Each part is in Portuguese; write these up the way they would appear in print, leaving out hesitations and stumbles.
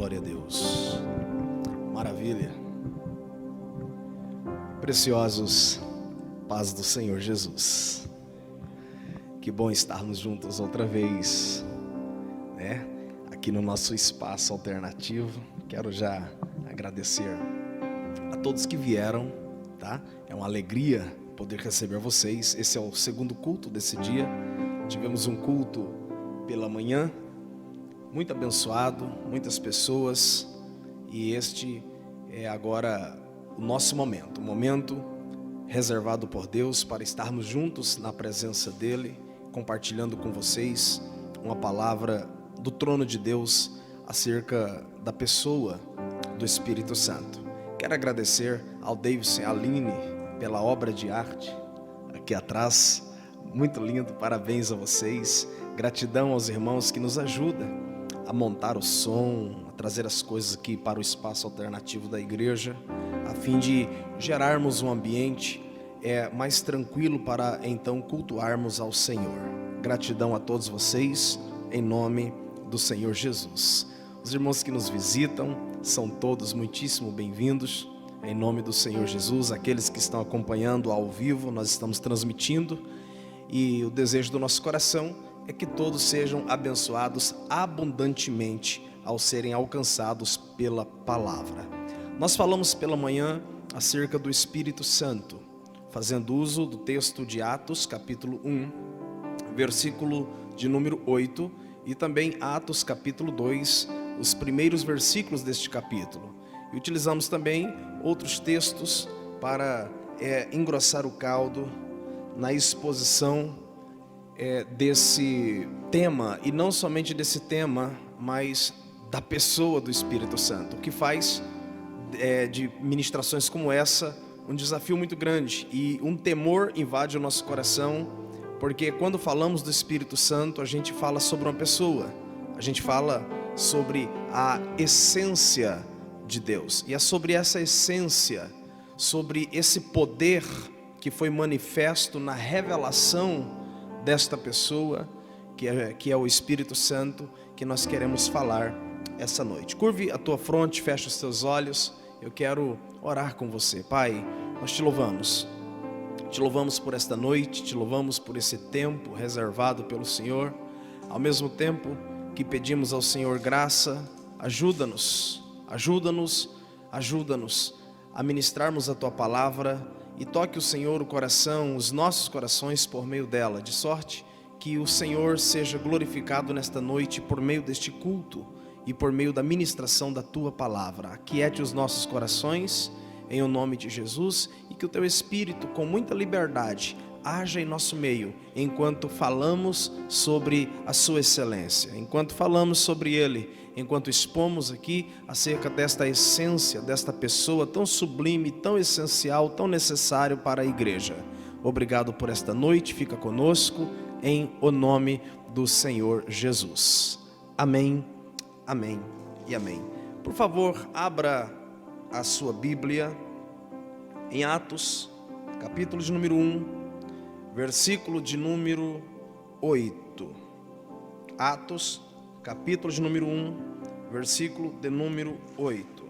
Glória a Deus. Maravilha. Preciosos, paz do Senhor Jesus. Que bom estarmos juntos outra vez, né? Aqui no nosso espaço alternativo. Quero já agradecer a todos que vieram, tá? É uma alegria poder receber vocês. Esse é o segundo culto desse dia. Tivemos um culto pela manhã, muito abençoado, muitas pessoas, e este é agora o nosso momento, o momento reservado por Deus para estarmos juntos na presença dEle, compartilhando com vocês uma palavra do trono de Deus acerca da pessoa do Espírito Santo. Quero agradecer ao Davidson e à Aline pela obra de arte aqui atrás, muito lindo, parabéns a vocês. Gratidão aos irmãos que nos ajudam a montar o som, a trazer as coisas aqui para o espaço alternativo da igreja, a fim de gerarmos um ambiente mais tranquilo para então cultuarmos ao Senhor. Gratidão a todos vocês, em nome do Senhor Jesus. Os irmãos que nos visitam são todos muitíssimo bem-vindos, em nome do Senhor Jesus. Aqueles que estão acompanhando ao vivo, nós estamos transmitindo, e o desejo do nosso coração é que todos sejam abençoados abundantemente ao serem alcançados pela palavra. Nós falamos pela manhã acerca do Espírito Santo, fazendo uso do texto de Atos, capítulo 1, versículo de número 8, e também Atos, capítulo 2, os primeiros versículos deste capítulo. E utilizamos também outros textos para engrossar o caldo na exposição desse tema, e não somente desse tema, mas da pessoa do Espírito Santo, o que faz de ministrações como essa um desafio muito grande, e um temor invade o nosso coração, porque quando falamos do Espírito Santo, a gente fala sobre uma pessoa, a gente fala sobre a essência de Deus, e é sobre essa essência, sobre esse poder que foi manifesto na revelação desta pessoa, que é o Espírito Santo, que nós queremos falar essa noite. Curve a tua fronte, fecha os teus olhos, eu quero orar com você. Pai, nós te louvamos por esta noite, te louvamos por esse tempo reservado pelo Senhor, ao mesmo tempo que pedimos ao Senhor graça. Ajuda-nos a ministrarmos a tua palavra, e toque o Senhor o coração, os nossos corações por meio dela, de sorte que o Senhor seja glorificado nesta noite por meio deste culto e por meio da ministração da tua palavra. Aquiete os nossos corações em o nome de Jesus, e que o teu Espírito, com muita liberdade, haja em nosso meio, enquanto falamos sobre a sua excelência, enquanto falamos sobre Ele, enquanto expomos aqui acerca desta essência, desta pessoa tão sublime, tão essencial, tão necessário para a igreja. Obrigado por esta noite, fica conosco, em o nome do Senhor Jesus. Amém, amém e amém. Por favor, abra a sua Bíblia em Atos, capítulo de número 1, versículo de número 8. Atos, capítulo de número 1, versículo de número 8.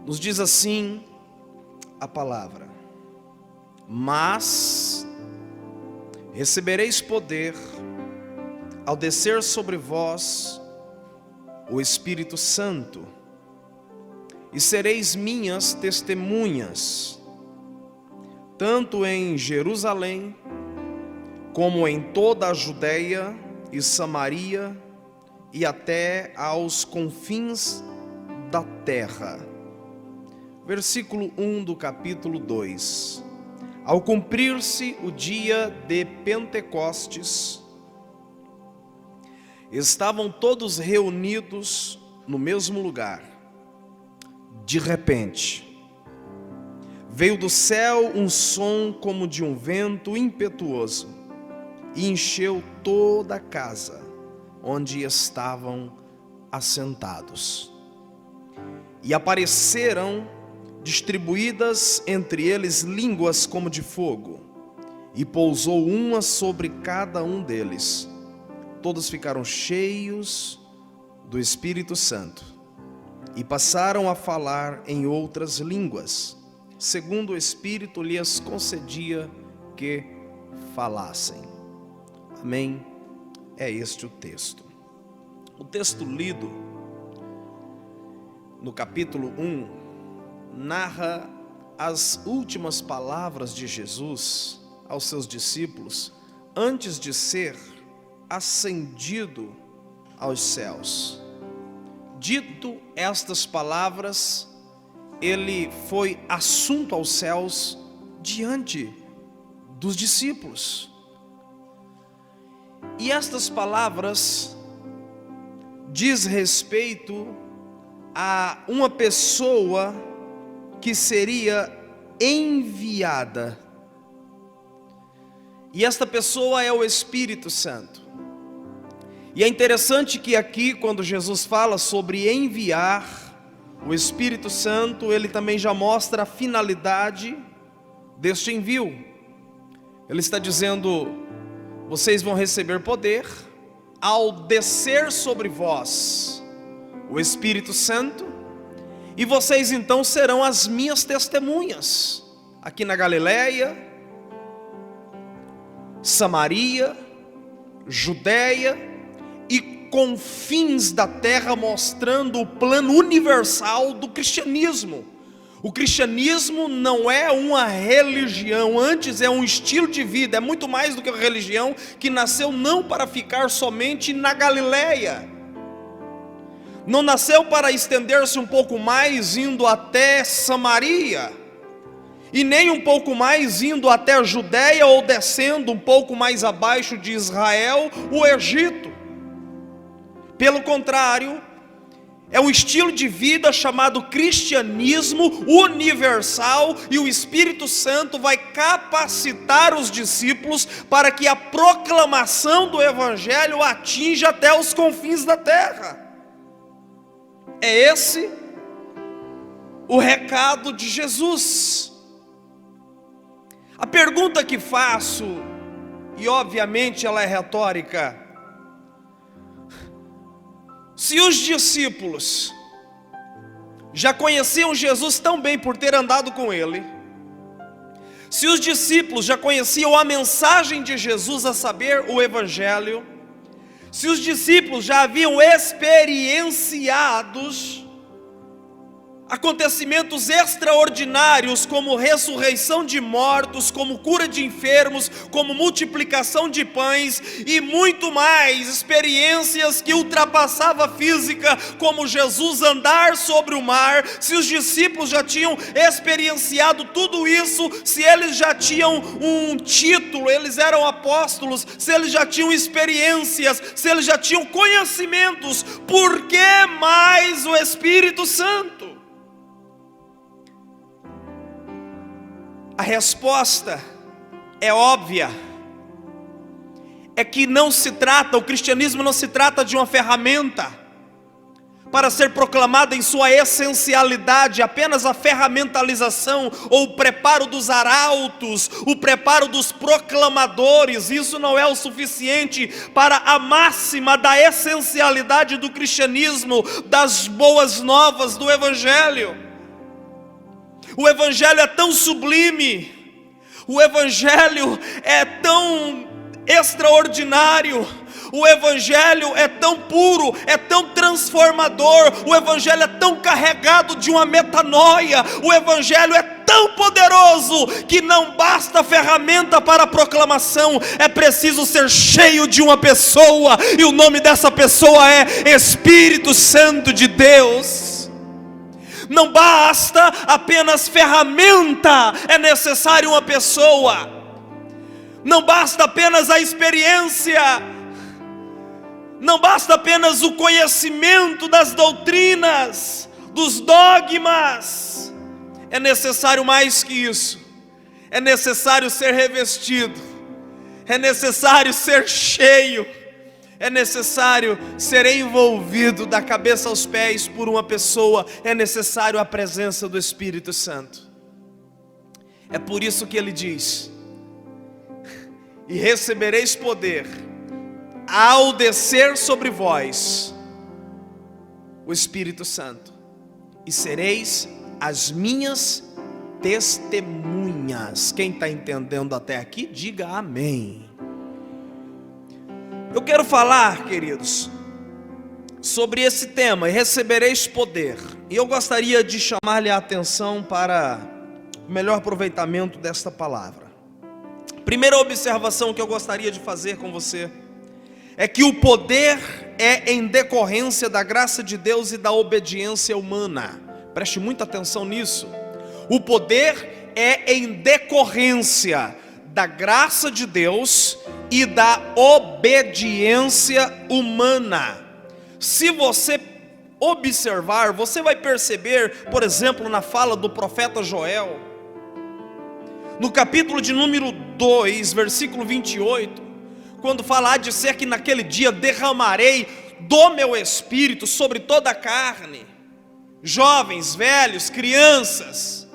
Nos diz assim a palavra: mas recebereis poder ao descer sobre vós o Espírito Santo, e sereis minhas testemunhas, tanto em Jerusalém, como em toda a Judeia e Samaria, e até aos confins da terra. Versículo 1 do capítulo 2. Ao cumprir-se o dia de Pentecostes, estavam todos reunidos no mesmo lugar. De repente, veio do céu um som como de um vento impetuoso, e encheu toda a casa onde estavam assentados. E apareceram distribuídas entre eles línguas como de fogo, e pousou uma sobre cada um deles. todos ficaram cheios do Espírito Santo e passaram a falar em outras línguas, segundo o Espírito lhes concedia que falassem. Amém? É este o texto. O texto lido no capítulo 1 narra as últimas palavras de Jesus aos seus discípulos antes de ser ascendido aos céus. Dito estas palavras, ele foi assunto aos céus diante dos discípulos. E estas palavras diz respeito a uma pessoa que seria enviada. E esta pessoa é o Espírito Santo. E é interessante que aqui, quando Jesus fala sobre enviar o Espírito Santo, ele também já mostra a finalidade deste envio. Ele está dizendo: vocês vão receber poder ao descer sobre vós o Espírito Santo, e vocês então serão as minhas testemunhas, aqui na Galileia, Samaria, Judeia e confins da terra, mostrando o plano universal do cristianismo. O cristianismo não é uma religião, antes é um estilo de vida, é muito mais do que uma religião que nasceu não para ficar somente na Galileia. Não nasceu para estender-se um pouco mais indo até Samaria, e nem um pouco mais indo até a Judeia ou descendo um pouco mais abaixo de Israel, o Egito. Pelo contrário, é um estilo de vida chamado cristianismo universal, e o Espírito Santo vai capacitar os discípulos para que a proclamação do Evangelho atinja até os confins da terra. É esse o recado de Jesus. A pergunta que faço, e obviamente ela é retórica: se os discípulos já conheciam Jesus tão bem por ter andado com ele, se os discípulos já conheciam a mensagem de Jesus, a saber, o Evangelho, se os discípulos já haviam experienciados acontecimentos extraordinários, como ressurreição de mortos, como cura de enfermos, como multiplicação de pães e muito mais, experiências que ultrapassavam a física, como Jesus andar sobre o mar, se os discípulos já tinham experienciado tudo isso, se eles já tinham um título, eles eram apóstolos, se eles já tinham experiências, se eles já tinham conhecimentos, por que mais o Espírito Santo? A resposta é óbvia, é que não se trata, o cristianismo não se trata de uma ferramenta para ser proclamada em sua essencialidade, apenas a ferramentalização ou o preparo dos arautos, o preparo dos proclamadores. Isso não é o suficiente para a máxima da essencialidade do cristianismo, das boas novas do Evangelho. O Evangelho é tão sublime, o Evangelho é tão extraordinário, o Evangelho é tão puro, é tão transformador, o Evangelho é tão carregado de uma metanoia, o Evangelho é tão poderoso que não basta ferramenta para a proclamação, é preciso ser cheio de uma pessoa, e o nome dessa pessoa é Espírito Santo de Deus. Não basta apenas ferramenta, é necessário uma pessoa. Não basta apenas a experiência, não basta apenas o conhecimento das doutrinas, dos dogmas. É necessário mais que isso. É necessário ser revestido, é necessário ser cheio, é necessário ser envolvido da cabeça aos pés por uma pessoa, é necessário a presença do Espírito Santo. É por isso que ele diz: e recebereis poder ao descer sobre vós o Espírito Santo, e sereis as minhas testemunhas. Quem está entendendo até aqui, diga amém. Eu quero falar, queridos, sobre esse tema, recebereis poder. E eu gostaria de chamar-lhe a atenção para o melhor aproveitamento desta palavra. Primeira observação que eu gostaria de fazer com você é que o poder é em decorrência da graça de Deus e da obediência humana. Preste muita atenção nisso. O poder é em decorrência da graça de Deus e da obediência humana. Se você observar, você vai perceber, por exemplo, na fala do profeta Joel, no capítulo de número 2, versículo 28, quando fala: há de ser que naquele dia derramarei do meu espírito sobre toda a carne, jovens, velhos, crianças.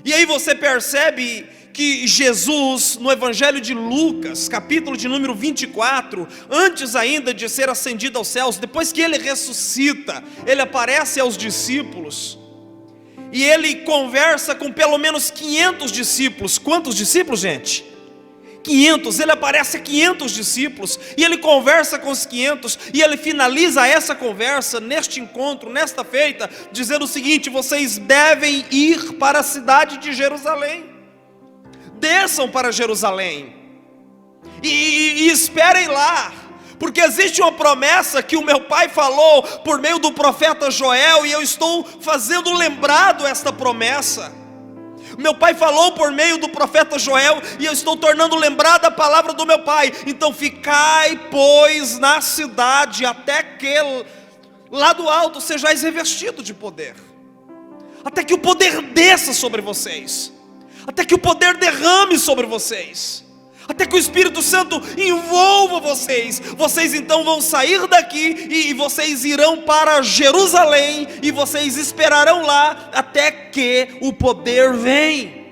E aí você percebe que Jesus, no Evangelho de Lucas, capítulo de número 24, antes ainda de ser ascendido aos céus, depois que ele ressuscita, ele aparece aos discípulos, e ele conversa com pelo menos 500 discípulos. Quantos discípulos, gente? 500, ele aparece a 500 discípulos, e ele conversa com os 500, e ele finaliza essa conversa, neste encontro, nesta feita, dizendo o seguinte: vocês devem ir para a cidade de Jerusalém, desçam para Jerusalém, e esperem lá, porque existe uma promessa que o meu pai falou por meio do profeta Joel, e eu estou fazendo lembrado esta promessa. Meu pai falou por meio do profeta Joel, e eu estou tornando lembrada a palavra do meu pai. Então ficai, pois, na cidade, até que lá do alto sejais revestido de poder, até que o poder desça sobre vocês, até que o poder derrame sobre vocês, até que o Espírito Santo envolva vocês. Vocês então vão sair daqui e vocês irão para Jerusalém, e vocês esperarão lá até que o poder venha.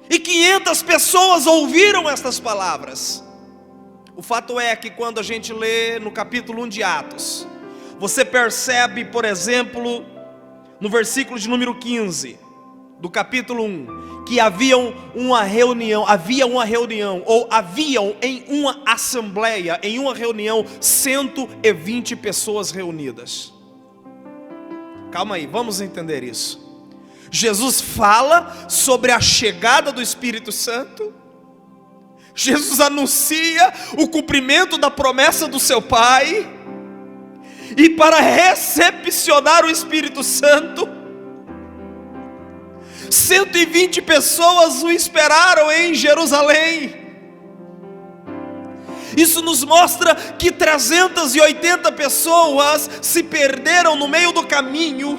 E 500 pessoas ouviram estas palavras. O fato é que quando a gente lê no capítulo 1 de Atos, você percebe, por exemplo, no versículo de número 15 do capítulo 1, que haviam em uma reunião, em uma reunião, 120 pessoas reunidas. Calma aí, vamos entender isso. Jesus fala sobre a chegada do Espírito Santo, Jesus anuncia o cumprimento da promessa do seu Pai, e para recepcionar o Espírito Santo, 120 pessoas o esperaram em Jerusalém. Isso nos mostra que 380 pessoas se perderam no meio do caminho.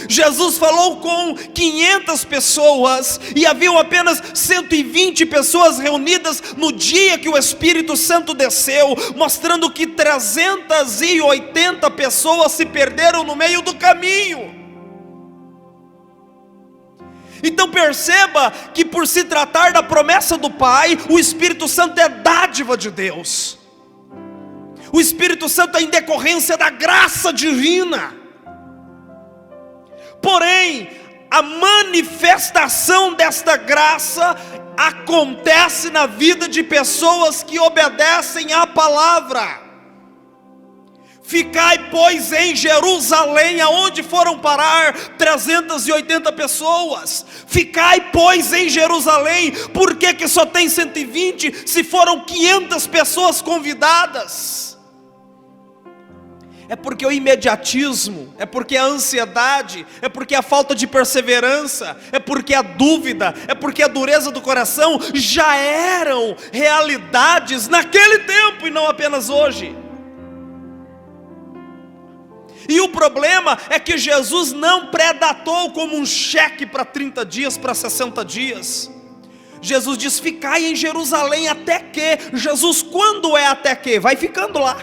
Jesus falou com 500 pessoas, e haviam apenas 120 pessoas reunidas no dia que o Espírito Santo desceu, mostrando que 380 pessoas se perderam no meio do caminho. Então perceba que, por se tratar da promessa do Pai, o Espírito Santo é dádiva de Deus. O Espírito Santo é em decorrência da graça divina. Porém, a manifestação desta graça acontece na vida de pessoas que obedecem à palavra. Ficai, pois, em Jerusalém, aonde foram parar 380 pessoas. Ficai, pois, em Jerusalém. Por que só tem 120, se foram 500 pessoas convidadas? É porque o imediatismo, é porque a ansiedade, é porque a falta de perseverança, é porque a dúvida, é porque a dureza do coração já eram realidades naquele tempo e não apenas hoje. E o problema é que Jesus não predatou como um cheque para 30 dias, para 60 dias. Jesus diz: ficai em Jerusalém até que. Jesus, quando é até que? Vai ficando lá.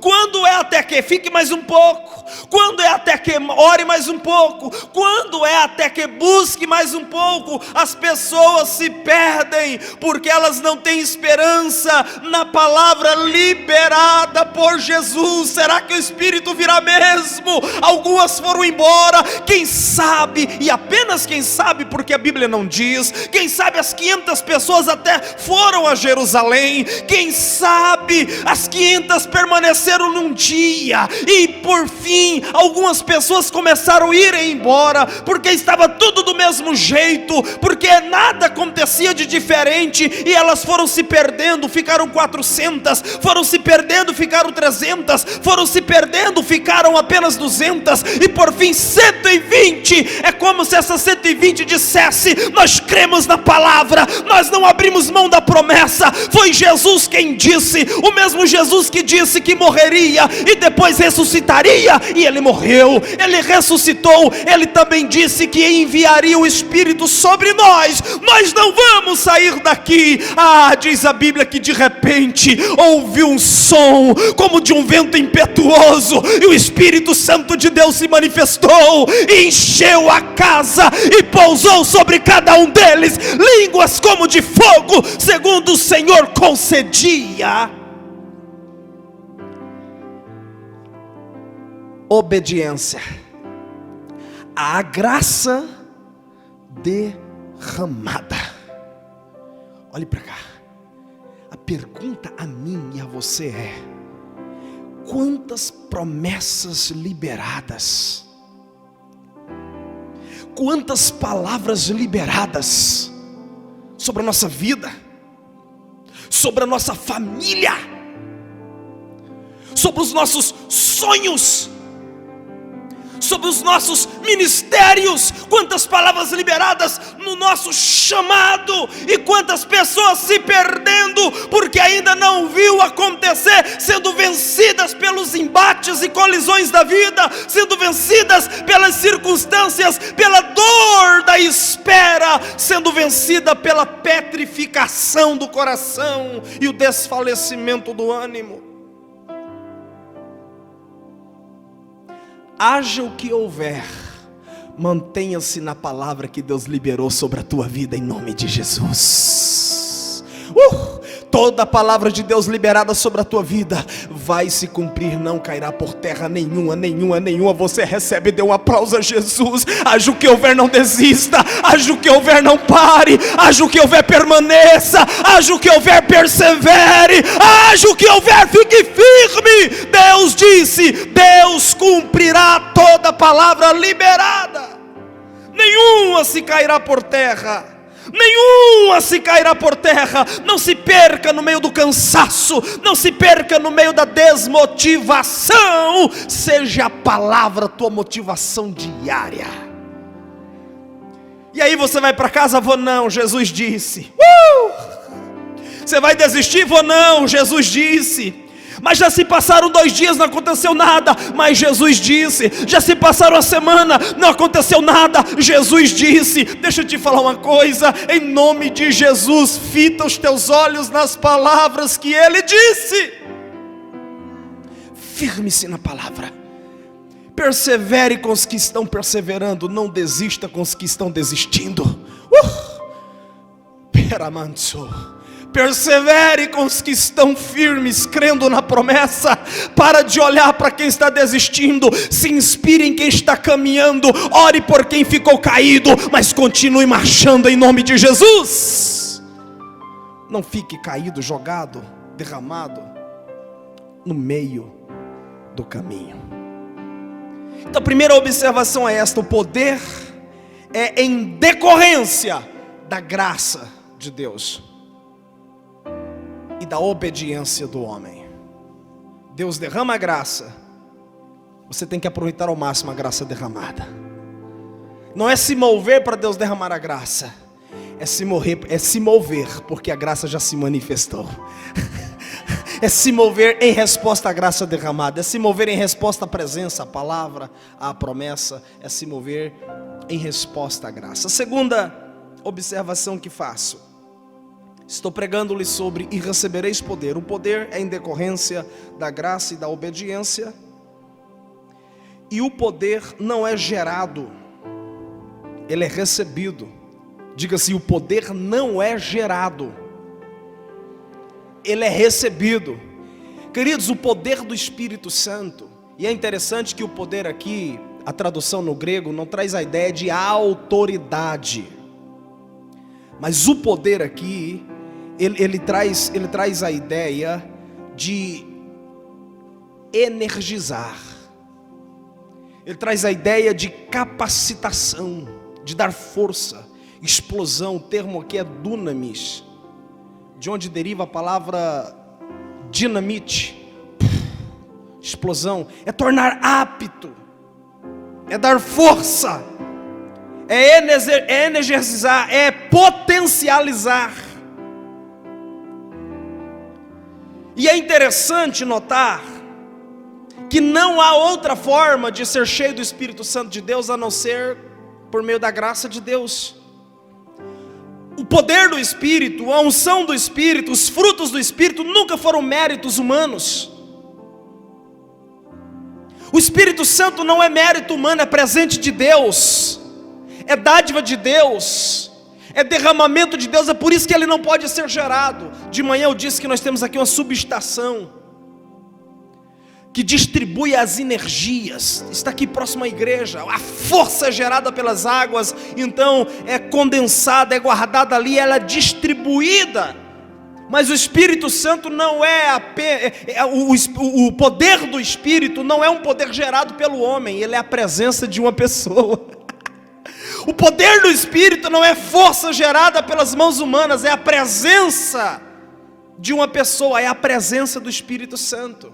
Quando é até que? Fique mais um pouco. quando é até que ore mais um pouco, quando é até que busque mais um pouco, as pessoas se perdem, porque elas não têm esperança na palavra liberada por Jesus. Será que o Espírito virá mesmo? Algumas foram embora, quem sabe, e apenas quem sabe, porque a Bíblia não diz, quem sabe as 500 pessoas até foram a Jerusalém, quem sabe as 500 permaneceram num dia, e por fim, algumas pessoas começaram a ir embora, porque estava tudo do mesmo jeito, porque nada acontecia de diferente, e elas foram se perdendo, ficaram 400, foram se perdendo, ficaram 300, foram se perdendo, ficaram apenas 200, e por fim 120, é como se essas 120 dissesse: nós cremos na palavra, nós não abrimos mão da promessa. Foi Jesus quem disse, o mesmo Jesus que disse que morreria e depois ressuscitaria, e ele morreu, ele ressuscitou. Ele também disse que enviaria o Espírito sobre nós. Nós não vamos sair daqui. Diz a Bíblia que de repente ouviu um som como de um vento impetuoso, e o Espírito Santo de Deus se manifestou e encheu a casa e pousou sobre cada um deles línguas como de fogo, segundo o Senhor concedia. Obediência à graça derramada. Olhe para cá. A pergunta a mim e a você é: quantas promessas liberadas, quantas palavras liberadas sobre a nossa vida, sobre a nossa família, sobre os nossos sonhos, sobre os nossos ministérios, quantas palavras liberadas no nosso chamado, e quantas pessoas se perdendo, porque ainda não viu acontecer, sendo vencidas pelos embates e colisões da vida, sendo vencidas pelas circunstâncias, pela dor da espera, sendo vencida pela petrificação do coração e o desfalecimento do ânimo. Haja o que houver, mantenha-se na palavra que Deus liberou sobre a tua vida, em nome de Jesus. Toda a palavra de Deus liberada sobre a tua vida vai se cumprir, não cairá por terra nenhuma. Você recebe, dê um aplauso a Jesus. Haja o que houver, não desista. Haja o que houver, não pare. Haja o que houver, permaneça. Haja o que houver, persevere. Haja o que houver, fique firme. Deus disse, Deus cumprirá toda a palavra liberada. Nenhuma se cairá por terra. Nenhuma se cairá por terra. Não se perca no meio do cansaço, não se perca no meio da desmotivação. Seja a palavra a tua motivação diária. E aí você vai para casa: vou não, Jesus disse. Você vai desistir? Vou não, Jesus disse. Mas já se passaram 2 dias, não aconteceu nada, mas Jesus disse. Já se passaram a semana, não aconteceu nada, Jesus disse. Deixa eu te falar uma coisa, em nome de Jesus, fita os teus olhos nas palavras que Ele disse. Firme-se na palavra. Persevere com os que estão perseverando, não desista com os que estão desistindo. Persevere com os que estão firmes, crendo na promessa. Para de olhar para quem está desistindo. Se inspire em quem está caminhando. Ore por quem ficou caído, mas continue marchando em nome de Jesus. Não fique caído, jogado, derramado no meio do caminho. Então a primeira observação é esta: o poder é em decorrência da graça de Deus e da obediência do homem. Deus derrama a graça, você tem que aproveitar ao máximo a graça derramada. Não é se mover para Deus derramar a graça, é se mover porque a graça já se manifestou. É se mover em resposta à graça derramada, é se mover em resposta à presença, à palavra, à promessa, é se mover em resposta à graça. A segunda observação que faço: estou pregando-lhe sobre e recebereis poder. O poder é em decorrência da graça e da obediência. E o poder não é gerado, ele é recebido. Diga assim: o poder não é gerado, ele é recebido. Queridos, o poder do Espírito Santo, e é interessante que o poder aqui, a tradução no grego, não traz a ideia de autoridade, mas o poder aqui, ele traz a ideia de energizar, ele traz a ideia de capacitação, de dar força, explosão. O termo aqui é dunamis, de onde deriva a palavra dinamite, explosão, é tornar apto, é dar força, é energizar, é potencializar. E é interessante notar que não há outra forma de ser cheio do Espírito Santo de Deus a não ser por meio da graça de Deus. O poder do Espírito, a unção do Espírito, os frutos do Espírito nunca foram méritos humanos. O Espírito Santo não é mérito humano, é presente de Deus, é dádiva de Deus, é derramamento de Deus. É por isso que ele não pode ser gerado. De manhã eu disse que nós temos aqui uma subestação que distribui as energias, está aqui próximo à igreja. A força é gerada pelas águas, então é condensada, é guardada ali, ela é distribuída. Mas o Espírito Santo não é apenas, o poder do Espírito não é um poder gerado pelo homem, ele é a presença de uma pessoa. O poder do Espírito não é força gerada pelas mãos humanas, é a presença de uma pessoa, é a presença do Espírito Santo.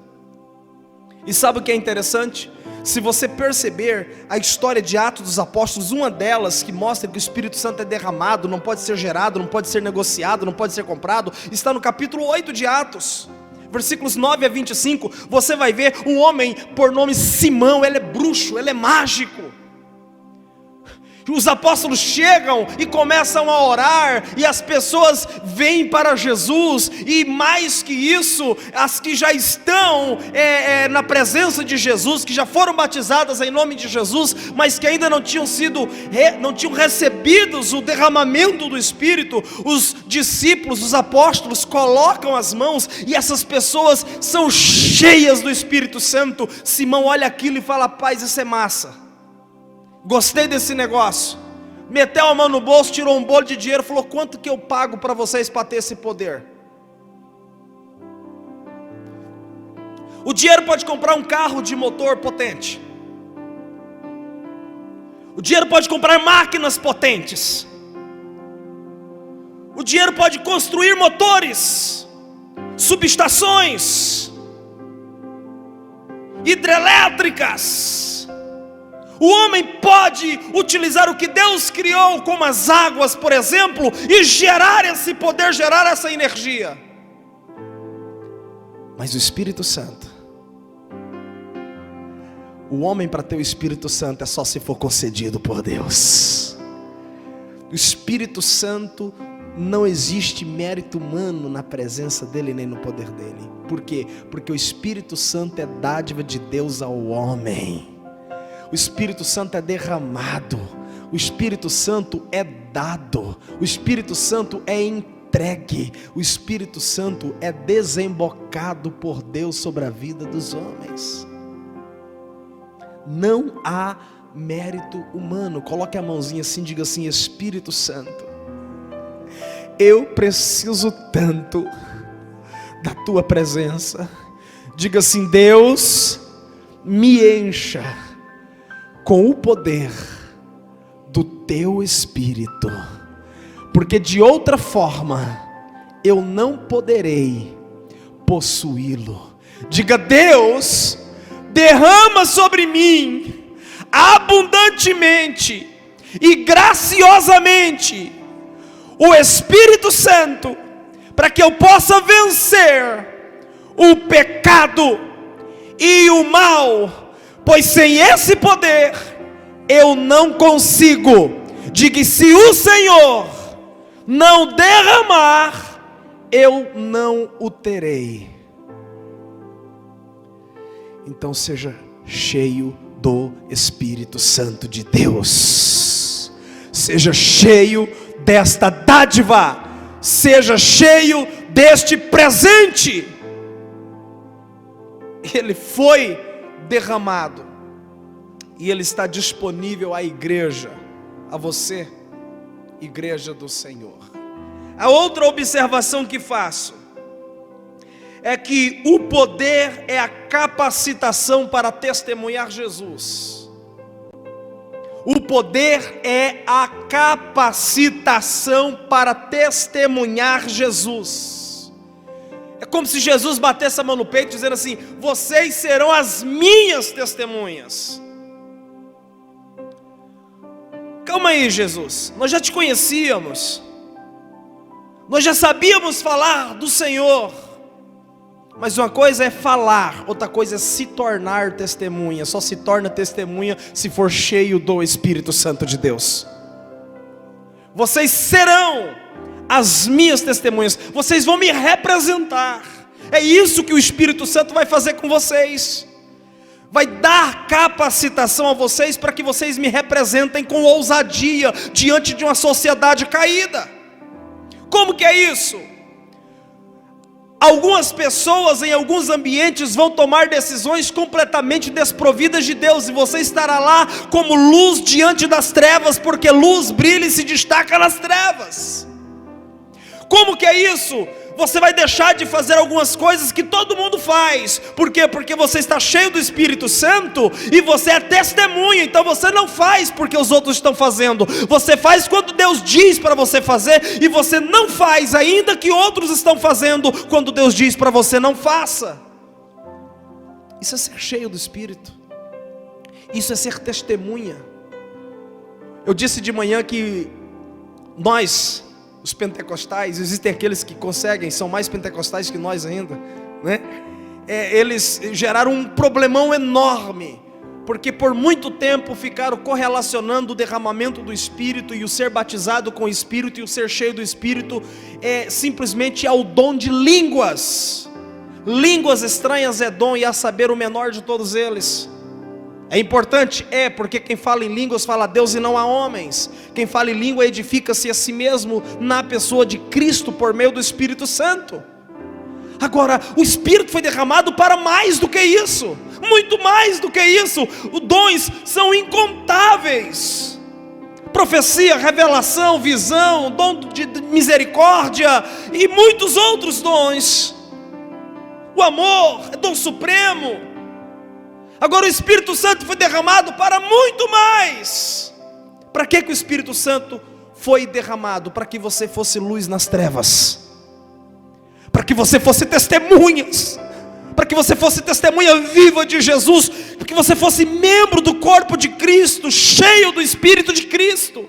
E sabe o que é interessante? Se você perceber a história de Atos dos Apóstolos, uma delas que mostra que o Espírito Santo é derramado, não pode ser gerado, não pode ser negociado, não pode ser comprado, está no capítulo 8 de Atos, versículos 9 a 25, você vai ver um homem por nome Simão, ele é bruxo, ele é mágico. Os apóstolos chegam e começam a orar, e as pessoas vêm para Jesus, e mais que isso, as que já estão na presença de Jesus, que já foram batizadas em nome de Jesus, mas que ainda não tinham recebido o derramamento do Espírito, os discípulos, os apóstolos colocam as mãos, e essas pessoas são cheias do Espírito Santo. Simão olha aquilo e fala: rapaz, isso é massa, gostei desse negócio. Meteu a mão no bolso, tirou um bolo de dinheiro, falou: quanto que eu pago para vocês para ter esse poder? O dinheiro pode comprar um carro de motor potente, o dinheiro pode comprar máquinas potentes, o dinheiro pode construir motores, subestações, hidrelétricas. O homem pode utilizar o que Deus criou, como as águas, por exemplo, e gerar esse poder, gerar essa energia. Mas o Espírito Santo, o homem, para ter o Espírito Santo, é só se for concedido por Deus. O Espírito Santo, não existe mérito humano na presença dele, nem no poder dele. Por quê? Porque o Espírito Santo é dádiva de Deus ao homem. O Espírito Santo é derramado, o Espírito Santo é dado, o Espírito Santo é entregue, o Espírito Santo é desembocado por Deus sobre a vida dos homens. Não há mérito humano. Coloque a mãozinha assim, diga assim: Espírito Santo, eu preciso tanto da tua presença. Diga assim: Deus, me encha com o poder do teu Espírito, porque de outra forma eu não poderei possuí-lo. Diga: Deus, derrama sobre mim abundantemente e graciosamente o Espírito Santo, para que eu possa vencer o pecado e o mal, pois sem esse poder eu não consigo. Diga: se o Senhor não derramar, eu não o terei. Então seja cheio do Espírito Santo de Deus. Seja cheio desta dádiva, seja cheio deste presente. Ele foi derramado e ele está disponível à igreja, a você, igreja do Senhor. A outra observação que faço é que o poder é a capacitação para testemunhar Jesus. O poder é a capacitação para testemunhar Jesus. É como se Jesus batesse a mão no peito dizendo assim: vocês serão as minhas testemunhas. Calma aí, Jesus, nós já te conhecíamos, nós já sabíamos falar do Senhor, mas uma coisa é falar, outra coisa é se tornar testemunha. Só se torna testemunha se for cheio do Espírito Santo de Deus. Vocês serão as minhas testemunhas, vocês vão me representar. É isso que o Espírito Santo vai fazer com vocês. Vai dar capacitação a vocês para que vocês me representem com ousadia diante de uma sociedade caída. Como que é isso? Algumas pessoas em alguns ambientes vão tomar decisões completamente desprovidas de Deus, e você estará lá como luz diante das trevas, porque luz brilha e se destaca nas trevas. Como que é isso? Você vai deixar de fazer algumas coisas que todo mundo faz. Por quê? Porque você está cheio do Espírito Santo e você é testemunha. Então você não faz porque os outros estão fazendo. Você faz quando Deus diz para você fazer, e você não faz ainda que outros estão fazendo quando Deus diz para você não faça. Isso é ser cheio do Espírito. Isso é ser testemunha. Eu disse de manhã que nós, os pentecostais, existem aqueles que conseguem, são mais pentecostais que nós ainda, né? Eles geraram um problemão enorme, porque por muito tempo ficaram correlacionando o derramamento do Espírito e o ser batizado com o Espírito e o ser cheio do Espírito simplesmente ao dom de línguas. Línguas estranhas é dom, e a saber o menor de todos eles. É importante? Porque quem fala em línguas fala a Deus e não a homens. Quem fala em língua edifica-se a si mesmo na pessoa de Cristo por meio do Espírito Santo. Agora, o Espírito foi derramado para mais do que isso, muito mais do que isso. Os dons são incontáveis: profecia, revelação, visão, dom de misericórdia e muitos outros dons. O amor é dom supremo. Agora o Espírito Santo foi derramado para muito mais. Para que o Espírito Santo foi derramado? Para que você fosse luz nas trevas, para que você fosse testemunhas, para que você fosse testemunha viva de Jesus, para que você fosse membro do corpo de Cristo, cheio do Espírito de Cristo,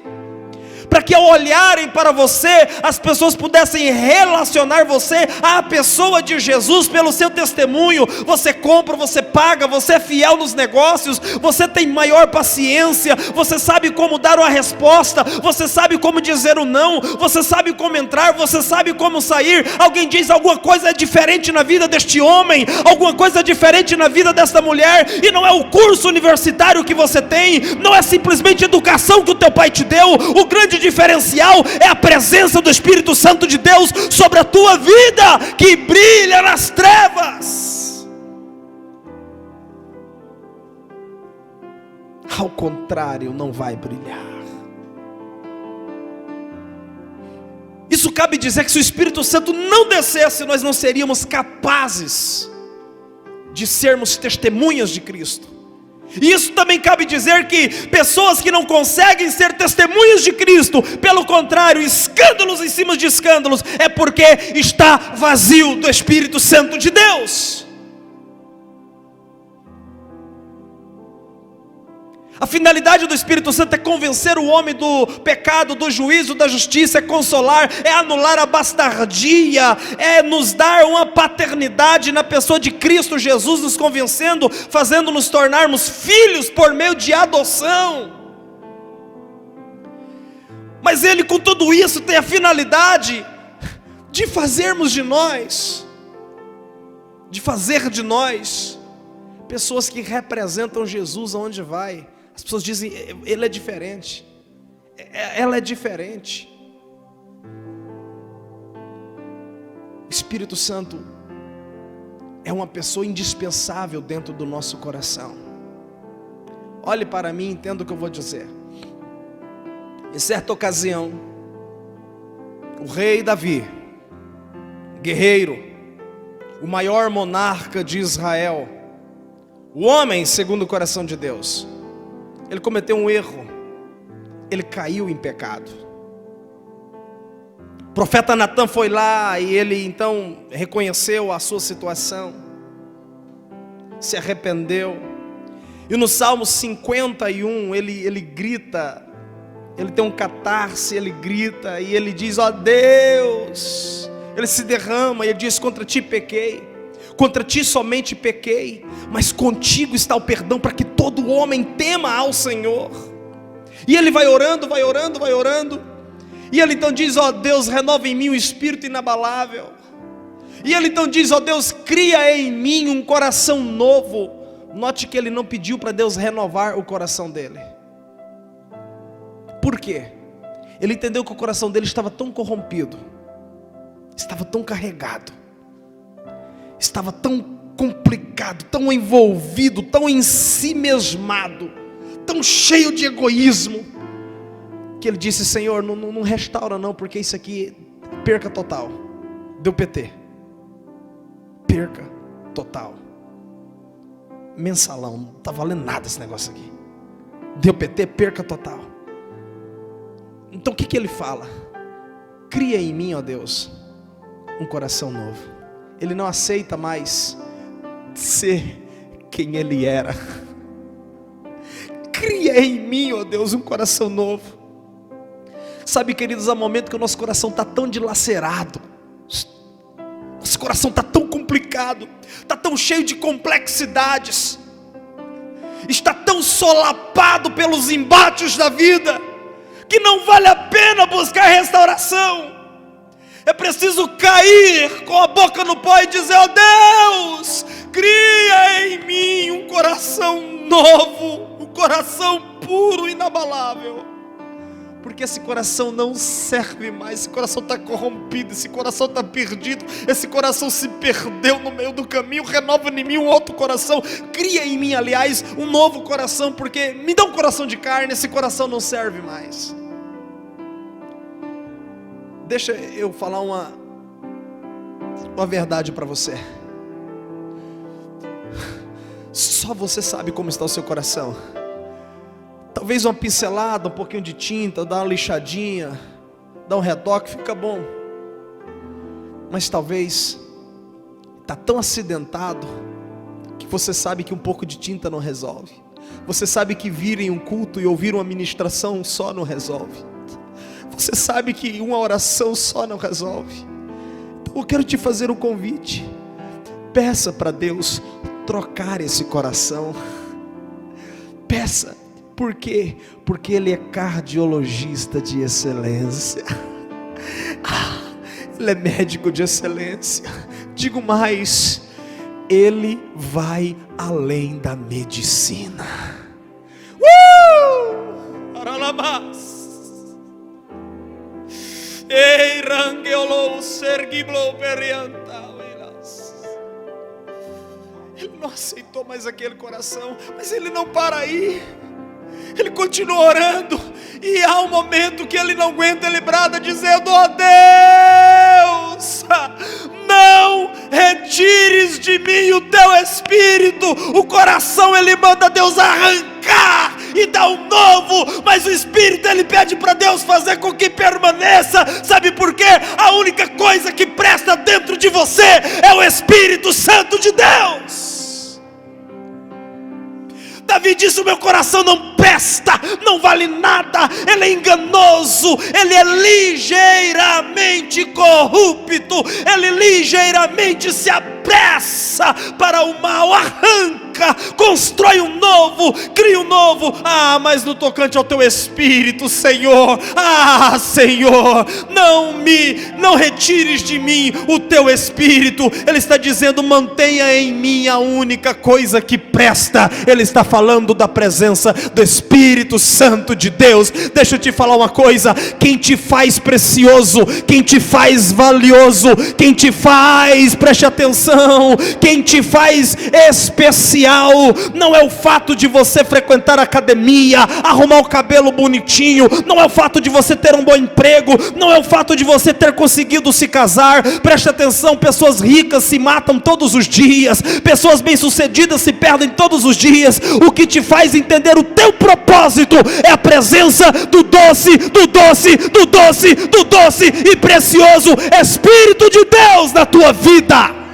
para que ao olharem para você, as pessoas pudessem relacionar você à pessoa de Jesus pelo seu testemunho. Você compra, você paga, você é fiel nos negócios, você tem maior paciência, você sabe como dar uma resposta, você sabe como dizer o não, você sabe como entrar, você sabe como sair. Alguém diz alguma coisa é diferente na vida deste homem, alguma coisa é diferente na vida desta mulher, e não é o curso universitário que você tem, não é simplesmente educação que o teu pai te deu. O grande diferencial é a presença do Espírito Santo de Deus sobre a tua vida, que brilha nas trevas. Ao contrário, não vai brilhar. Isso cabe dizer que se o Espírito Santo não descesse, nós não seríamos capazes de sermos testemunhas de Cristo. E isso também cabe dizer que pessoas que não conseguem ser testemunhas de Cristo, pelo contrário, escândalos em cima de escândalos, é porque está vazio do Espírito Santo de Deus. A finalidade do Espírito Santo é convencer o homem do pecado, do juízo, da justiça, é consolar, é anular a bastardia, é nos dar uma paternidade na pessoa de Cristo Jesus, nos convencendo, fazendo-nos tornarmos filhos por meio de adoção. Mas Ele, com tudo isso, tem a finalidade de fazermos de nós, de fazer de nós pessoas que representam Jesus aonde vai. As pessoas dizem, ele é diferente, ela é diferente. O Espírito Santo é uma pessoa indispensável dentro do nosso coração. Olhe para mim e entenda o que eu vou dizer. Em certa ocasião, o rei Davi, guerreiro, o maior monarca de Israel, o homem segundo o coração de Deus, ele cometeu um erro, ele caiu em pecado. O profeta Natan foi lá e ele então reconheceu a sua situação, se arrependeu. E no Salmo 51 ele grita, ele tem um catarse, ele grita e ele diz: ó Deus, ele se derrama e ele diz: contra ti pequei, contra ti somente pequei, mas contigo está o perdão para que todo homem tema ao Senhor. E ele vai orando, vai orando, vai orando, e ele então diz: ó Deus, renova em mim um espírito inabalável. E ele então diz: ó Deus, cria em mim um coração novo. Note que ele não pediu para Deus renovar o coração dele. Por quê? Ele entendeu que o coração dele estava tão corrompido, estava tão carregado, estava tão complicado, tão envolvido, tão ensimesmado, tão cheio de egoísmo, que ele disse: Senhor, não restaura não, porque isso aqui, perca total. Deu PT, perca total, mensalão, não está valendo nada esse negócio aqui. Deu PT, perca total. Então o que ele fala? Cria em mim, ó Deus, um coração novo. Ele não aceita mais ser quem ele era. Cria em mim, ó Deus, um coração novo. Sabe, queridos, há momento que o nosso coração está tão dilacerado, nosso coração está tão complicado, está tão cheio de complexidades, está tão solapado pelos embates da vida, que não vale a pena buscar restauração. É preciso cair com a boca no pó e dizer: ó Deus, cria em mim um coração novo, um coração puro, inabalável. Porque esse coração não serve mais, esse coração está corrompido, esse coração está perdido, esse coração se perdeu no meio do caminho. Renova em mim um outro coração, cria em mim, aliás, um novo coração, porque me dá um coração de carne, esse coração não serve mais. Deixa eu falar uma verdade para você. Só você sabe como está o seu coração. Talvez uma pincelada, um pouquinho de tinta, dar uma lixadinha, dar um retoque, fica bom. Mas talvez está tão acidentado que você sabe que um pouco de tinta não resolve. Você sabe que vir em um culto e ouvir uma ministração só não resolve. Você sabe que uma oração só não resolve. Então eu quero te fazer um convite. Peça para Deus trocar esse coração. Peça. Por quê? Porque Ele é cardiologista de excelência. Ele é médico de excelência. Digo mais, Ele vai além da medicina. Aralabás. Ei, rangeolou, sergiblou, periantal. Ele não aceitou mais aquele coração, mas ele não para aí. Ele continua orando, e há um momento que ele não aguenta, ele brada dizendo: ó Deus, não retires de mim o teu espírito. O coração ele manda Deus arrancar e dar um novo, mas o espírito ele pede para Deus fazer com que permaneça. Sabe por quê? A única coisa que presta dentro de você é o Espírito Santo de Deus. Davi disse: o meu coração não presta, não vale nada, ele é enganoso, ele é ligeiramente corrupto, ele ligeiramente se apressa para o mal. Arranca arranca, constrói um novo, cria um novo. Mas no tocante ao teu espírito, Senhor, Senhor, não retires de mim o teu espírito. Ele está dizendo: mantenha em mim a única coisa que presta. Ele está falando da presença do Espírito Santo de Deus. Deixa eu te falar uma coisa: quem te faz precioso, quem te faz valioso, quem te faz, preste atenção, quem te faz especial, não é o fato de você frequentar a academia, arrumar o cabelo bonitinho, não é o fato de você ter um bom emprego, não é o fato de você ter conseguido se casar. Preste atenção: pessoas ricas se matam todos os dias, pessoas bem-sucedidas se perdem todos os dias. O que te faz entender o teu propósito é a presença do doce, do doce, do doce, do doce e precioso Espírito de Deus na tua vida.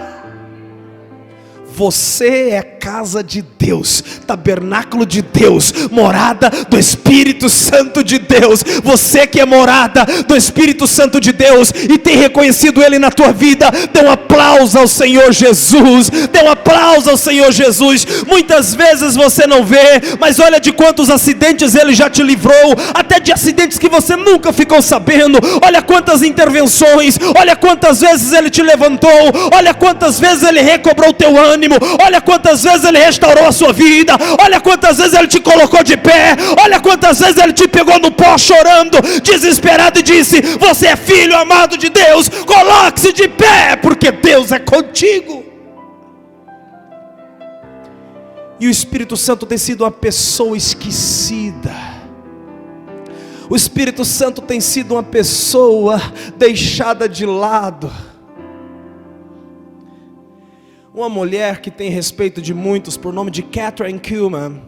Você é casa de Deus, tabernáculo de Deus, morada do Espírito Santo de Deus. Você que é morada do Espírito Santo de Deus e tem reconhecido Ele na tua vida, dê um aplauso ao Senhor Jesus, dê um aplauso ao Senhor Jesus. Muitas vezes você não vê, mas olha de quantos acidentes Ele já te livrou, até de acidentes que você nunca ficou sabendo. Olha quantas intervenções, olha quantas vezes Ele te levantou, olha quantas vezes Ele recobrou o teu ânimo, olha quantas vezes Ele restaurou a sua vida, olha quantas vezes Ele te colocou de pé, olha quantas vezes Ele te pegou no pó chorando, desesperado, e disse: você é filho amado de Deus, coloque-se de pé, porque Deus é contigo. E o Espírito Santo tem sido uma pessoa esquecida. O Espírito Santo tem sido uma pessoa deixada de lado. Uma mulher que tem respeito de muitos, por nome de Kathryn Kuhlman,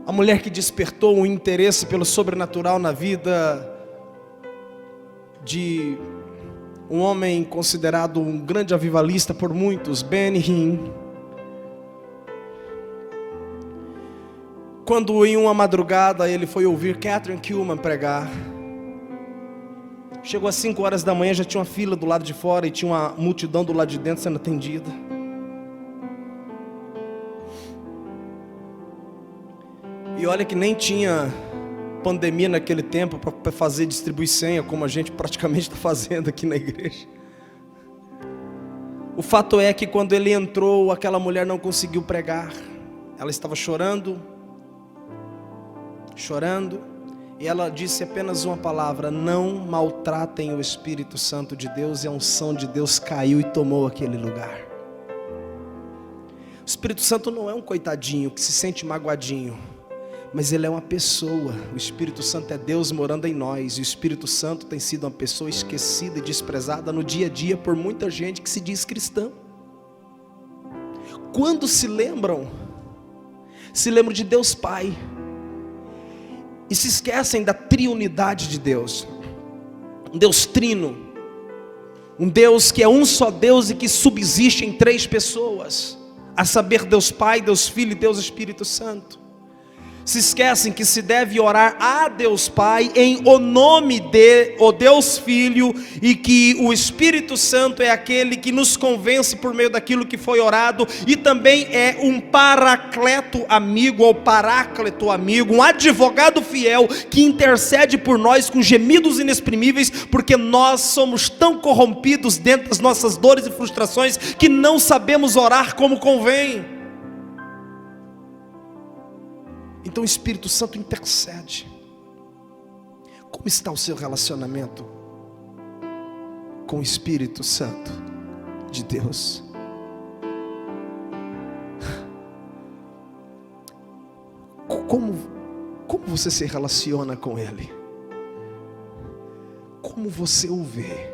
a mulher que despertou um interesse pelo sobrenatural na vida de um homem considerado um grande avivalista por muitos, Benny Hinn. Quando em uma madrugada ele foi ouvir Kathryn Kuhlman pregar, chegou às 5 horas da manhã, já tinha uma fila do lado de fora e tinha uma multidão do lado de dentro sendo atendida. E olha que nem tinha pandemia naquele tempo para fazer distribuir senha, como a gente praticamente está fazendo aqui na igreja. O fato é que quando ele entrou, aquela mulher não conseguiu pregar. Ela estava chorando, e ela disse apenas uma palavra: não maltratem o Espírito Santo de Deus. E a unção de Deus caiu e tomou aquele lugar. O Espírito Santo não é um coitadinho que se sente magoadinho, mas ele é uma pessoa. O Espírito Santo é Deus morando em nós. E o Espírito Santo tem sido uma pessoa esquecida e desprezada no dia a dia por muita gente que se diz cristã. Quando se lembram de Deus Pai, e se esquecem da triunidade de Deus. Um Deus trino, um Deus que é um só Deus e que subsiste em 3 pessoas, a saber, Deus Pai, Deus Filho e Deus Espírito Santo. Se esquecem que se deve orar a Deus Pai em o nome de o Deus Filho, e que o Espírito Santo é aquele que nos convence por meio daquilo que foi orado, e também é um paracleto amigo, ou paráclito amigo, um advogado fiel que intercede por nós com gemidos inexprimíveis, porque nós somos tão corrompidos dentro das nossas dores e frustrações que não sabemos orar como convém. Então o Espírito Santo intercede. Como está o seu relacionamento com o Espírito Santo de Deus? Como você se relaciona com Ele? Como você o vê?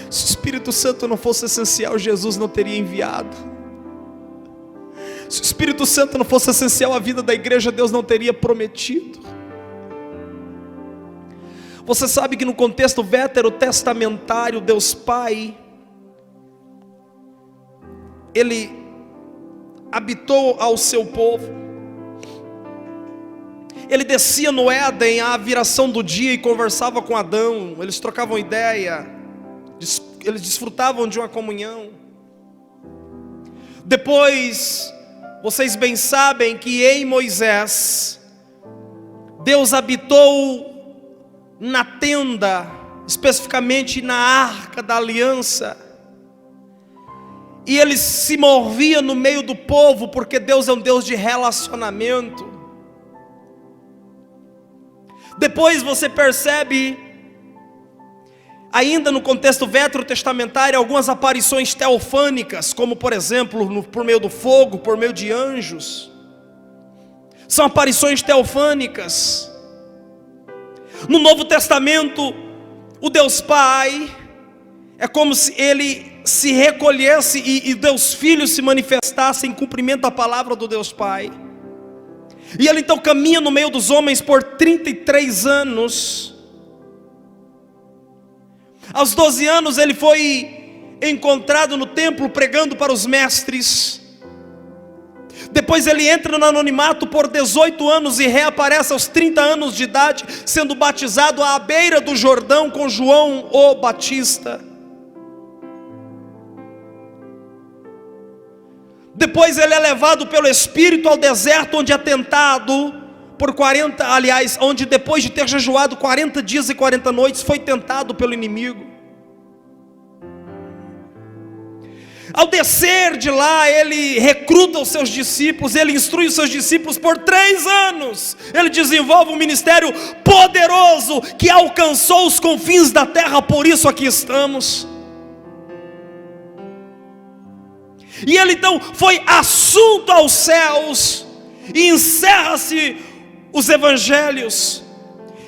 Se o Espírito Santo não fosse essencial, Jesus não teria enviado. Se o Espírito Santo não fosse essencial à vida da igreja, Deus não teria prometido. Você sabe que no contexto veterotestamentário, Deus Pai, Ele habitou ao seu povo. Ele descia no Éden à viração do dia e conversava com Adão. Eles trocavam ideia, eles desfrutavam de uma comunhão. Depois, vocês bem sabem que em Moisés, Deus habitou na tenda, especificamente na arca da aliança, e ele se movia no meio do povo, porque Deus é um Deus de relacionamento. Depois você percebe, ainda no contexto veterotestamentário, algumas aparições teofânicas, como por exemplo, por meio do fogo, por meio de anjos. São aparições teofânicas. No Novo Testamento, o Deus Pai é como se Ele se recolhesse e Deus Filho se manifestasse em cumprimento da palavra do Deus Pai. E Ele então caminha no meio dos homens por 33 anos. Aos 12 anos ele foi encontrado no templo pregando para os mestres. Depois ele entra no anonimato por 18 anos e reaparece aos 30 anos de idade, sendo batizado à beira do Jordão com João o Batista. Depois ele é levado pelo Espírito ao deserto, onde é tentado por 40, onde depois de ter jejuado 40 dias e 40 noites, foi tentado pelo inimigo. Ao descer de lá, ele recruta os seus discípulos, ele instrui os seus discípulos por 3 anos. Ele desenvolve um ministério poderoso que alcançou os confins da terra, por isso aqui estamos. E ele então foi assunto aos céus, e encerra-se os evangelhos,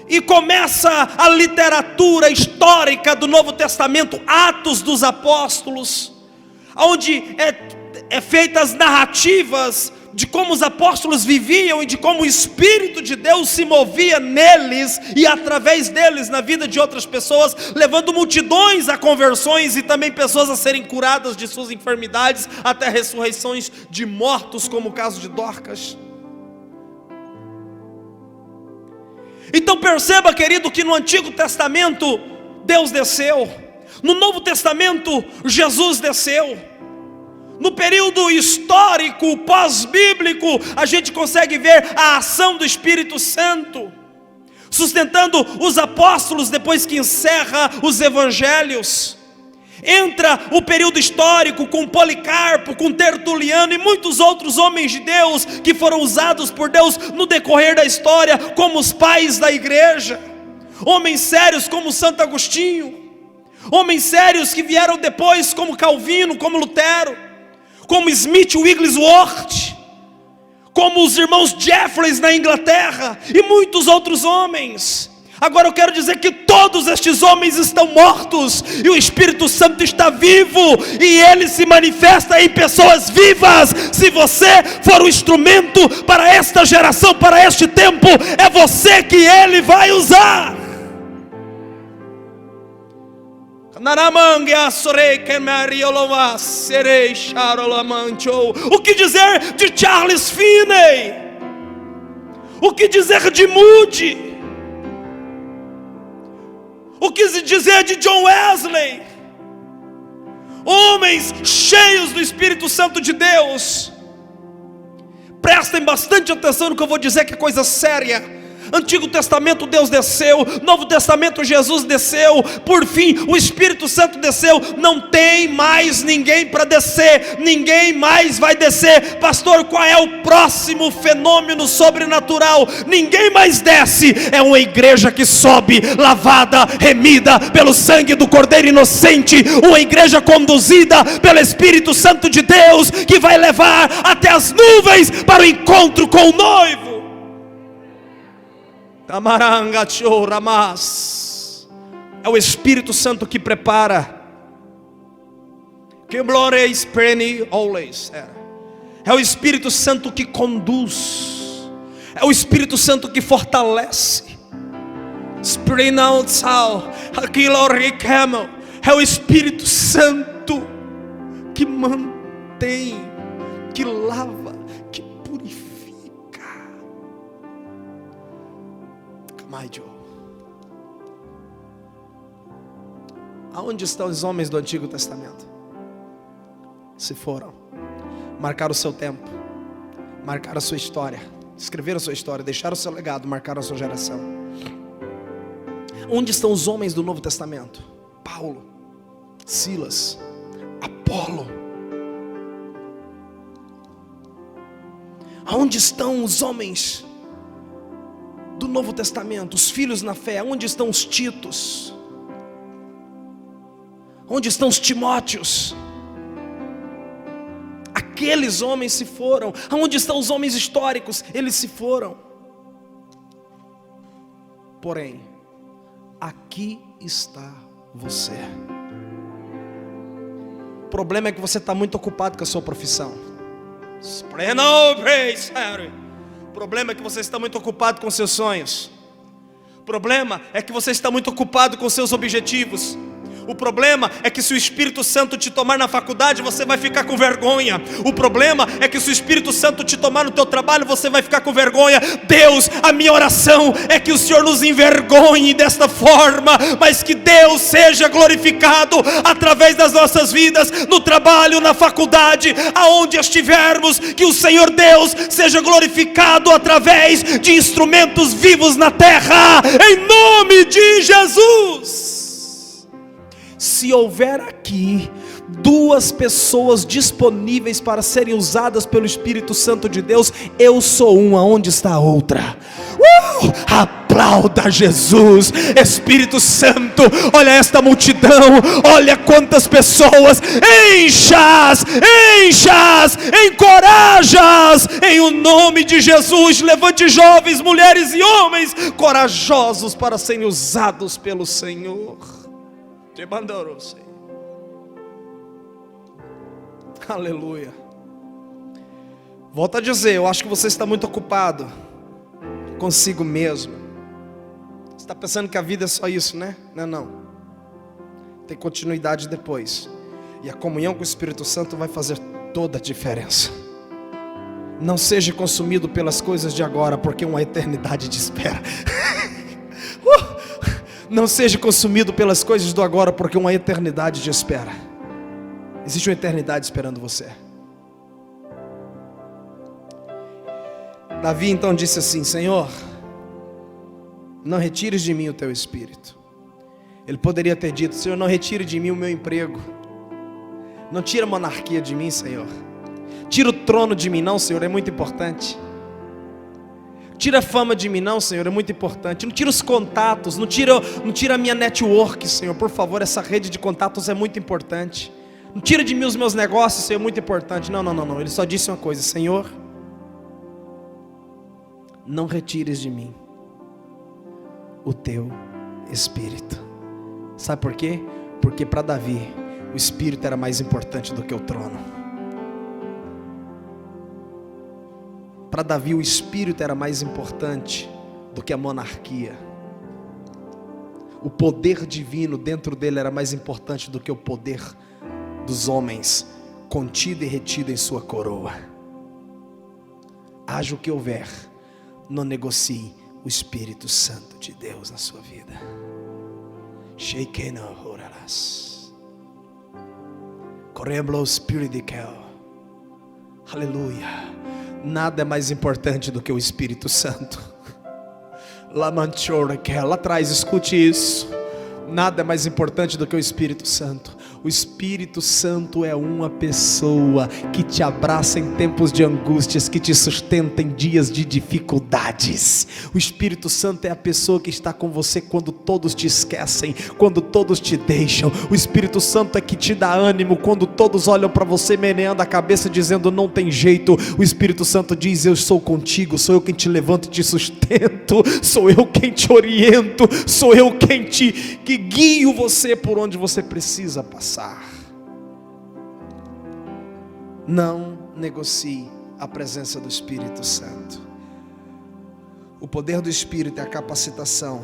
e começa a literatura histórica do Novo Testamento, Atos dos Apóstolos, onde é feitas narrativas de como os apóstolos viviam e de como o Espírito de Deus se movia neles e através deles na vida de outras pessoas, levando multidões a conversões e também pessoas a serem curadas de suas enfermidades, até ressurreições de mortos, como o caso de Dorcas. Então perceba, querido, que no Antigo Testamento Deus desceu, no Novo Testamento Jesus desceu. No período histórico pós-bíblico, a gente consegue ver a ação do Espírito Santo sustentando os apóstolos depois que encerra os evangelhos. Entra o período histórico com Policarpo, com Tertuliano e muitos outros homens de Deus que foram usados por Deus no decorrer da história como os pais da igreja. Homens sérios como Santo Agostinho, homens sérios que vieram depois como Calvino, como Lutero, como Smith Wigglesworth, como os irmãos Jeffreys na Inglaterra e muitos outros homens. Agora eu quero dizer que todos estes homens estão mortos e o Espírito Santo está vivo, e ele se manifesta em pessoas vivas. Se você for um instrumento para esta geração, para este tempo, é você que ele vai usar. O que dizer de Charles Finney? O que dizer de Moody? O que dizer de John Wesley? Homens cheios do Espírito Santo de Deus. Prestem bastante atenção no que eu vou dizer, que é coisa séria. Antigo Testamento Deus desceu, Novo Testamento Jesus desceu, por fim o Espírito Santo desceu. Não tem mais ninguém para descer, ninguém mais vai descer. Pastor, qual é o próximo fenômeno sobrenatural? Ninguém mais desce, é uma igreja que sobe, lavada, remida pelo sangue do Cordeiro inocente, uma igreja conduzida pelo Espírito Santo de Deus, que vai levar até as nuvens para o encontro com o noivo. É o Espírito Santo que prepara. Que glória always. É o Espírito Santo que conduz. É o Espírito Santo que fortalece. É o Espírito Santo que mantém, que lava, que purifica. Aonde estão os homens do Antigo Testamento? Se foram, marcaram o seu tempo, marcaram a sua história, escreveram a sua história, deixaram o seu legado, marcaram a sua geração. Onde estão os homens do Novo Testamento? Paulo, Silas, Apolo. Aonde estão os homens do Novo Testamento, os filhos na fé? Onde estão os Titos? Onde estão os Timóteos? Aqueles homens se foram. Aonde estão os homens históricos? Eles se foram. Porém, aqui está você. O problema é que você está muito ocupado com a sua profissão. O problema é que você está muito ocupado com seus sonhos. O problema é que você está muito ocupado com seus objetivos. O problema é que se o Espírito Santo te tomar na faculdade, você vai ficar com vergonha. O problema é que se o Espírito Santo te tomar no teu trabalho, você vai ficar com vergonha. Deus, a minha oração é que o Senhor nos envergonhe desta forma, mas que Deus seja glorificado através das nossas vidas, no trabalho, na faculdade, aonde estivermos. Que o Senhor Deus seja glorificado através de instrumentos vivos na terra, em nome de Jesus. Se houver aqui 2 pessoas disponíveis para serem usadas pelo Espírito Santo de Deus, eu sou uma. Onde está a outra? Aplauda Jesus. Espírito Santo, olha esta multidão, olha quantas pessoas. Encha-as, encoraja-as, em o nome de Jesus. Levante jovens, mulheres e homens corajosos para serem usados pelo Senhor. Te mandaram, Senhor. Aleluia. Volto a dizer, eu acho que você está muito ocupado consigo mesmo. Você está pensando que a vida é só isso, né? Não. Tem continuidade depois. E a comunhão com o Espírito Santo vai fazer toda a diferença. Não seja consumido pelas coisas de agora, porque uma eternidade te espera. Não seja consumido pelas coisas do agora, porque uma eternidade te espera. Existe uma eternidade esperando você. Davi então disse assim: Senhor, não retires de mim o teu espírito. Ele poderia ter dito: Senhor, não retire de mim o meu emprego. Não tira a monarquia de mim, Senhor. Tira o trono de mim não, Senhor, é muito importante. Tira a fama de mim não, Senhor, é muito importante. Não tira os contatos, não tira a minha network, Senhor, por favor, essa rede de contatos é muito importante. Não tira de mim os meus negócios, Senhor, é muito importante. Não, ele só disse uma coisa: Senhor, não retires de mim o teu espírito. Sabe por quê? Porque para Davi, o espírito era mais importante do que o trono. Para Davi, o espírito era mais importante do que a monarquia. O poder divino dentro dele era mais importante do que o poder dos homens, contido e retido em sua coroa. Haja o que houver, não negocie o Espírito Santo de Deus na sua vida. Sheikena horalas. Corremblo Espírito de Kel. Aleluia. Nada é mais importante do que o Espírito Santo. Lá atrás, escute isso. Nada é mais importante do que o Espírito Santo. O Espírito Santo é uma pessoa que te abraça em tempos de angústias, que te sustenta em dias de dificuldades. O Espírito Santo é a pessoa que está com você quando todos te esquecem, quando todos te deixam. O Espírito Santo é que te dá ânimo quando todos olham para você meneando a cabeça dizendo não tem jeito. O Espírito Santo diz: eu sou contigo, sou eu quem te levanto e te sustento, sou eu quem te oriento, sou eu quem que guio você por onde você precisa passar. Não negocie a presença do Espírito Santo. O poder do Espírito é a capacitação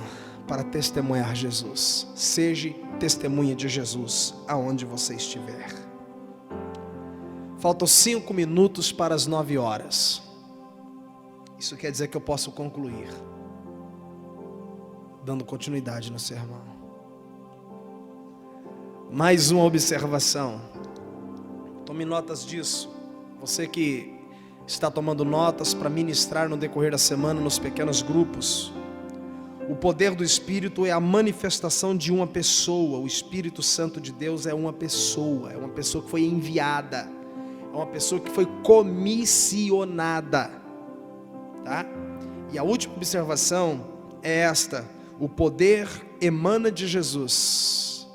para testemunhar Jesus. Seja testemunha de Jesus aonde você estiver. Faltam 5 minutos para as 9 horas. Isso quer dizer que eu posso concluir, dando continuidade no sermão. Mais uma observação. Tome notas disso. Você que está tomando notas para ministrar no decorrer da semana nos pequenos grupos. O poder do Espírito é a manifestação de uma pessoa. O Espírito Santo de Deus é uma pessoa que foi enviada, é uma pessoa que foi comissionada, tá? E a última observação é esta: o poder emana de Jesus.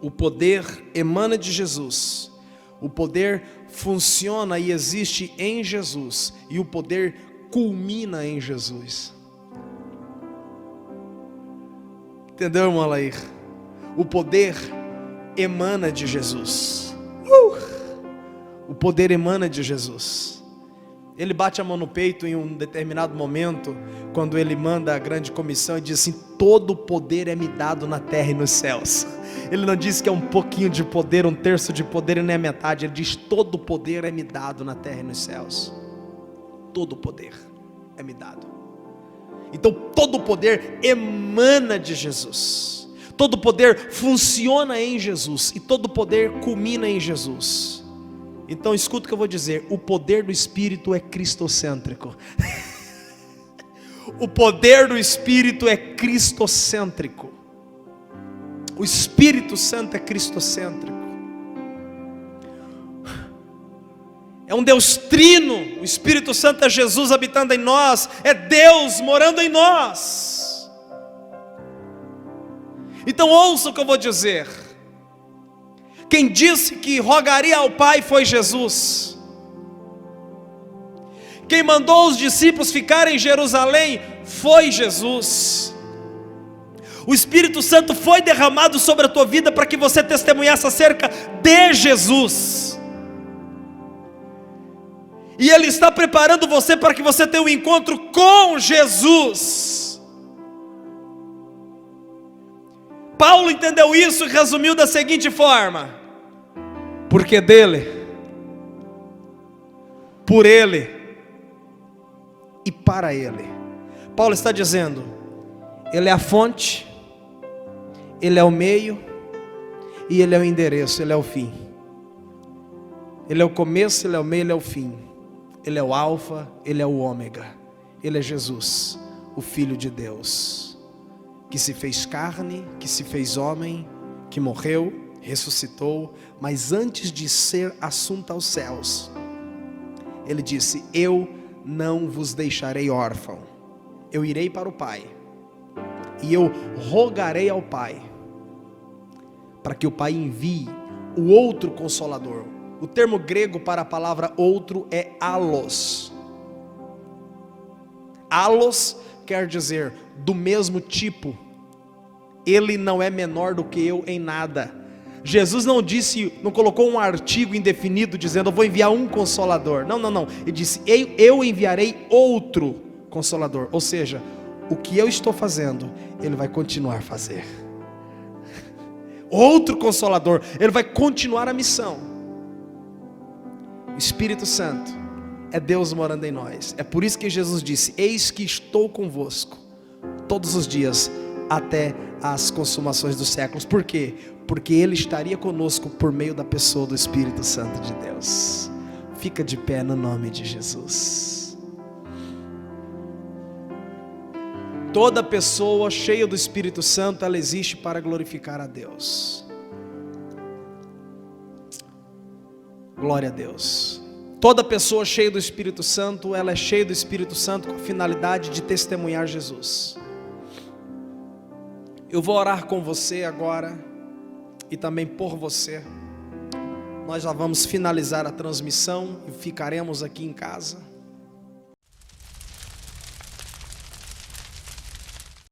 O poder emana de Jesus. O poder funciona e existe em Jesus, e o poder culmina em Jesus. Entendeu, irmão Alair? O poder emana de Jesus. O poder emana de Jesus. Ele bate a mão no peito em um determinado momento, quando ele manda a grande comissão e diz assim: todo o poder é me dado na terra e nos céus. Ele não diz que é um pouquinho de poder, um terço de poder e nem a metade. Ele diz: todo o poder é me dado na terra e nos céus. Todo o poder é me dado. Então todo o poder emana de Jesus. Todo o poder funciona em Jesus. E todo o poder culmina em Jesus. Então escuta o que eu vou dizer: o poder do Espírito é cristocêntrico. O poder do Espírito é cristocêntrico. O Espírito Santo é cristocêntrico. É um Deus trino. O Espírito Santo é Jesus habitando em nós. É Deus morando em nós. Então ouça o que eu vou dizer. Quem disse que rogaria ao Pai foi Jesus. Quem mandou os discípulos ficarem em Jerusalém foi Jesus. O Espírito Santo foi derramado sobre a tua vida para que você testemunhasse acerca de Jesus. E Ele está preparando você para que você tenha um encontro com Jesus. Paulo entendeu isso e resumiu da seguinte forma: porque dele, por ele e para ele. Paulo está dizendo: Ele é a fonte, Ele é o meio, e Ele é o endereço, Ele é o fim. Ele é o começo, Ele é o meio, Ele é o fim. Ele é o alfa, Ele é o ômega. Ele é Jesus, o Filho de Deus, que se fez carne, que se fez homem, que morreu, ressuscitou, mas antes de ser assunto aos céus, Ele disse: eu não vos deixarei órfão, eu irei para o Pai, e eu rogarei ao Pai, para que o Pai envie o outro Consolador. O termo grego para a palavra outro é allos. Allos quer dizer do mesmo tipo. Ele não é menor do que eu em nada. Jesus não disse, não colocou um artigo indefinido dizendo: eu vou enviar um Consolador. Não. Ele disse: eu enviarei outro Consolador. Ou seja, o que eu estou fazendo, Ele vai continuar a fazer. Outro Consolador, Ele vai continuar a missão. O Espírito Santo é Deus morando em nós. É por isso que Jesus disse: eis que estou convosco todos os dias até as consumações dos séculos. Por quê? Porque Ele estaria conosco por meio da pessoa do Espírito Santo de Deus. Fica de pé no nome de Jesus. Toda pessoa cheia do Espírito Santo, ela existe para glorificar a Deus. Glória a Deus. Toda pessoa cheia do Espírito Santo, ela é cheia do Espírito Santo com a finalidade de testemunhar Jesus. Eu vou orar com você agora e também por você. Nós já vamos finalizar a transmissão e ficaremos aqui em casa.